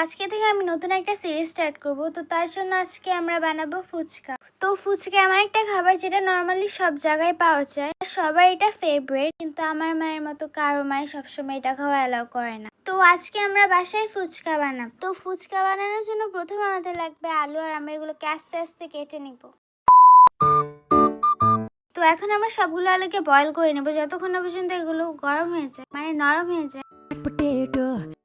আজকে থেকে আমি নতুন একটা সিরিজ স্টার্ট করব। তো তার জন্য আজকে আমরা বানাবো ফুচকা। তো ফুচকা এমন একটা খাবার যেটা নর্মালি সব জায়গায় পাওয়া যায়, সবার এটা ফেভারিট, কিন্তু আমার মায়ের মতো কারো মায়ের সবসময় এটা খাওয়া অ্যালাউ করে না। তো আজকে আমরা বাসায় ফুচকা বানাবো। তো ফুচকা বানানোর জন্য প্রথমে আমাদের লাগবে আলু, আর আমরা এগুলোকে আস্তে আস্তে কেটে নিব। তো এখন আমরা সবগুলো আলুকে বয়ল করে নেব যতক্ষণ না পর্যন্ত এগুলো গরম হয়ে যায়, মানে নরম হয়ে যায়।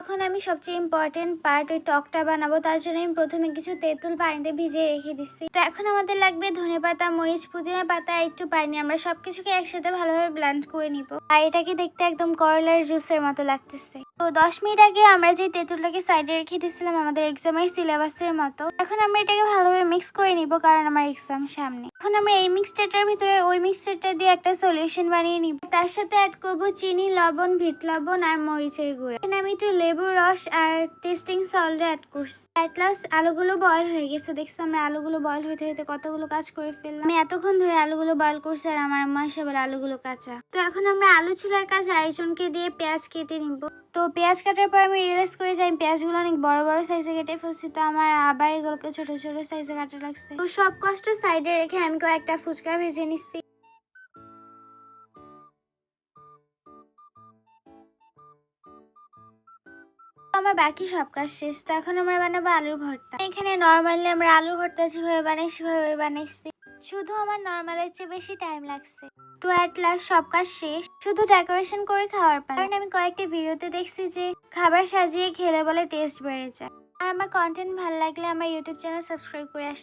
এখন আমি সবচেয়ে ইম্পর্টেন্ট পার্ট ওই টকটা বানাবো। তার জন্য আমি প্রথমে কিছু তেঁতুল পানিতে ভিজিয়ে রেখে দিচ্ছি। তো এখন আমাদের লাগবে ধনেপাতা, মরিচ, পুদিনা পাতা আর একটু পানি। আমরা সবকিছুকে একসাথে ভালোভাবে ব্লেন্ড করে নিব। আর এটাকে দেখতে একদম করলার জুসের মতো লাগতেছে। তো 10 মিনিট আগে আমরা যে তেঁতুলটাকে সাইডে রেখে দিয়েছিলাম আমাদের এক্সামের সিলেবাসের মতো, এখন আমরা এটাকে ভালোভাবে মিক্স করে নিব, কারণ আমার এক্সাম সামনে। এখন আমরা এই মিক্সচারটার ভিতরে ওই মিক্সচারটা দিয়ে একটা সলিউশন বানিয়ে নিব। তার সাথে অ্যাড করব চিনি, লবণ, বিট লবণ আর মরিচের গুঁড়া। এখানে আমি একটু লেবুর রস আর টেস্টিং সল্ট অ্যাড করছি। অ্যাট লাস্ট আলুগুলো বয়েল হয়ে গেছে। দেখছো আমরা আলুগুলো বয়েল হইতে হইতে কতগুলো কাজ করে ফেললাম। আমি এতক্ষণ ধরে আলুগুলো বয়েল করছি আর আমার আম্মা এসে বলে আলুগুলো কাঁচা। তো এখন আমরা আলু ছোলার কাজ আরেকজনকে দিয়ে পেঁয়াজ কেটে নিব। তো পেঁয়াজ কাটার পর আমি রিয়েলাইজ করে যে আমি পেঁয়াজগুলো অনেক বড় বড় সাইজে কেটে ফেলছি। তো আমার আবার এগুলোকে ছোট ছোট সাইজে কাটা লাগছে। তো সব কষ্ট সাইডে রেখে আমি কয়েকটা ফুচকা ভেজে নিচ্ছি। আমার বাকি সব কাজ শেষ। তো এখন আমরা বানাবো আলুর ভর্তা। এখানে নর্মালি আমরা আলুর ভর্তা যেভাবে বানাই সেভাবে বানাইছি, শুধু আমার নর্মালের চেয়ে বেশি টাইম লাগছে। তো অ্যাট লাস্ট সব কাজ শেষ, শুধু ডেকোরেশন করে খাওয়ার পালা। কারণ আমি কয়েকটা ভিডিওতে দেখছি যে খাবার সাজিয়ে খেলে বলে টেস্ট বেড়ে যায়। আর আমার কন্টেন্ট ভালো লাগলে আমার ইউটিউব চ্যানেল সাবস্ক্রাইব করে আসতে